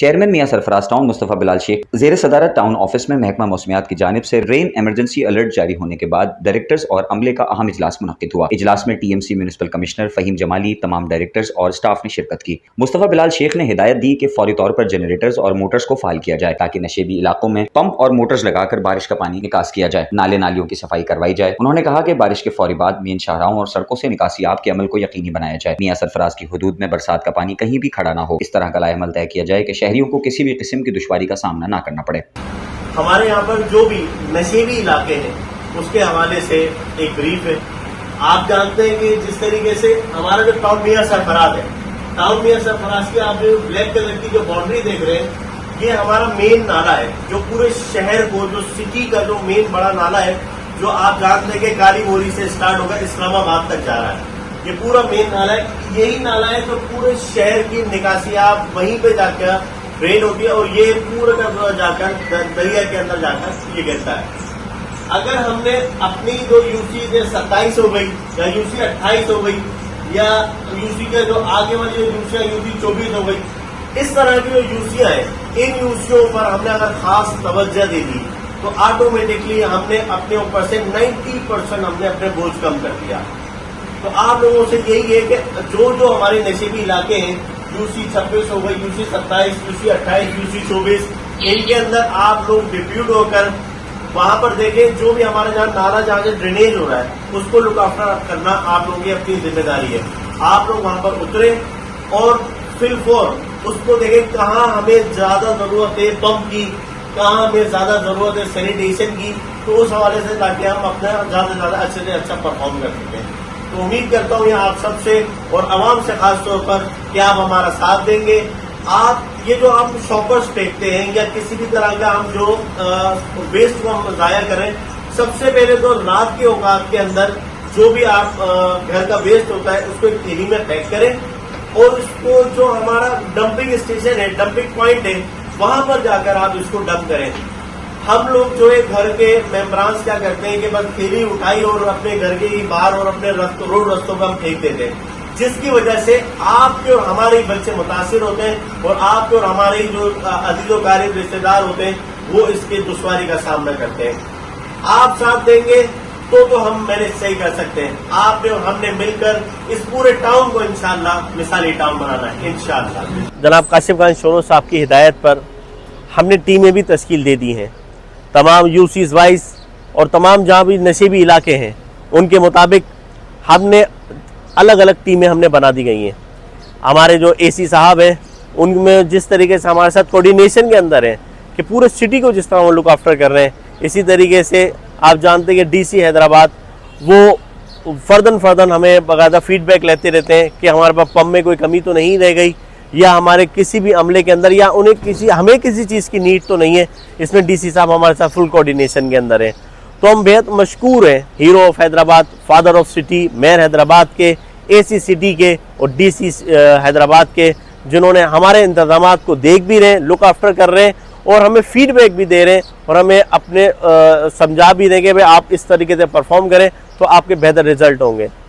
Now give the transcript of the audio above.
Chairman मियां Sarfaraz town Mustafa Bilal Sheikh ज़ेर सदारत town office में महकमा मौसमियात की जानिब से रेन एमरजेंसी अलर्ट जारी होने के बाद डायरेक्टर्स और अमले का अहम इजलास मुनक्किद हुआ। इजलास में TMC municipal commissioner Faheem Jamali, तमाम डायरेक्टर्स और स्टाफ ने शिरकत की। मुस्तफ़ा बिलाल शेख ने हिदायत दी कि फौरी तौर पर जनरेटर्स और मोटर्स को फाल किया जाए ताकि नशेबी इलाकों में पंप और मोटर्स लगाकर बारिश का पानी निकास किया जाए, नाले नालियों की सफाई करवाई जाए। उन्होंने कहा कि बारिश के फौरी बाद मेन शाहराहों और सड़कों से निकासियाब के अमल को यकीनी बनाया जाए। मियां सरफराज की हुदूद में बरसात का पानी कहीं भी खड़ा ना हो, इस तरह का लाएमल तय किया जाए कि शहरियों को किसी भी किस्म की दुश्वारी का सामना ना करना पड़े। हमारे यहाँ पर जो भी नशेबी इलाके हैं उसके हवाले से एक ब्रीफ है। आप जानते हैं कि जिस तरीके से हमारा जो टाउन मियां सरफराज है, टाउन मियां सरफराज की आप जो ब्लैक कलर की जो बाउंड्री देख रहे हैं, ये हमारा मेन नाला है जो पूरे शहर को, जो सिटी का जो मेन बड़ा नाला है, जो आप जानते हैं कि काली मोरी से स्टार्ट होकर इस्लामाबाद तक जा रहा है। ये पूरा मेन नाला है। यही नाला है जो पूरे शहर की निकासी आप वहीं पे जाकर ड्रेन होती है और ये पूरा का जाकर दरिया के अंदर जाकर ये गिरता है। अगर हमने अपनी जो यूसी 27 हो गई या यूसी 28 हो गई या यूसी के जो आगे वाली जो यूसियां यूसी 24 हो गई, इस तरह की जो यूसियां हैं, इन यूसियों पर हमने अगर खास तवज्जो दे दी तो ऑटोमेटिकली हमने अपने ऊपर से 90% हमने अपने बोझ कम कर दिया। तो आप लोगों से यही है कि जो हमारे नशीबी इलाके हैं, यूसी 26 हो गई, यूसी 27, यूसी 28, यूसी 24, इनके अंदर आप लोग डिप्यूट होकर वहां पर देखें जो भी हमारे जहाँ नाला जहाँ से ड्रेनेज हो रहा है उसको लुक आफ्टर करना आप लोगों की अपनी जिम्मेदारी है। आप लोग वहां पर उतरे और फिल फॉर उसको देखें कहाँ हमें ज्यादा जरूरत है पंप की, कहाँ हमें ज्यादा जरूरत है सैनिटेशन की, तो उस हवाले से ताकि हम अपना ज्यादा से ज्यादा अच्छे से अच्छा परफॉर्म कर सकें। तो उम्मीद करता हूँ आप सबसे और आवाम से खास तौर पर कि आप हमारा साथ देंगे। आप ये जो हम शॉपर्स फेंकते हैं या किसी भी तरह का हम जो वेस्ट को हम जाया करें, सबसे पहले तो रात के औकात के अंदर जो भी आप घर का वेस्ट होता है उसको एक थैली में पैक करें और उसको जो हमारा डंपिंग स्टेशन है, डंपिंग पॉइंट है, वहां पर जाकर आप इसको डंप करें। हम लोग जो है घर के मेंबरान्स क्या करते हैं कि बस थैली उठाई और अपने घर के ही बाहर और अपने रोड रस्तों पर हम फेंक देते हैं, जिसकी वजह से आपके और हमारे बच्चे मुतासिर होते हैं और आपके और हमारे जो अजीजोकारीब रिश्तेदार होते हैं वो इसके दुश्वारी का सामना करते हैं। आप साथ देंगे तो हम मैनेज सही कर सकते हैं। आपने और हमने मिलकर इस पूरे टाउन को इंशाअल्लाह मिसाली टाउन बनाना है इंशाअल्लाह। जनाब काशिफ खान शोरो साहब की हिदायत पर हमने टीमें भी तश्कील दे दी हैं। तमाम यूसीज वाइज और तमाम जहाँ भी नशीबी इलाके हैं उनके मुताबिक हमने अलग अलग टीमें हमने बना दी गई हैं। हमारे जो AC साहब हैं उनमें जिस तरीके से हमारे साथ कोऑर्डिनेशन के अंदर है कि पूरे सिटी को जिस तरह वो लुक आफ्टर कर रहे हैं, इसी तरीके से आप जानते हैं कि DC हैदराबाद वो फर्दन हमें बाकायदा फीडबैक लेते रहते हैं कि हमारे पास पंप में कोई कमी तो नहीं रह गई या हमारे किसी भी अमले के अंदर या हमें किसी चीज़ की नीड तो नहीं है। इसमें DC साहब हमारे साथ फुल कोऑर्डिनेशन के अंदर है। तो हम बेहद मशकूर हैं hero of Hyderabad, father of city, mayor Hyderabad के, AC सिटी के और DC हैदराबाद के, जिन्होंने हमारे इंतजामात को देख भी रहे हैं, लुक आफ्टर कर रहे हैं और हमें फीडबैक भी दे रहे हैं और हमें अपने समझा भी देंगे भाई आप इस तरीके से परफॉर्म करें तो आपके बेहतर रिजल्ट होंगे।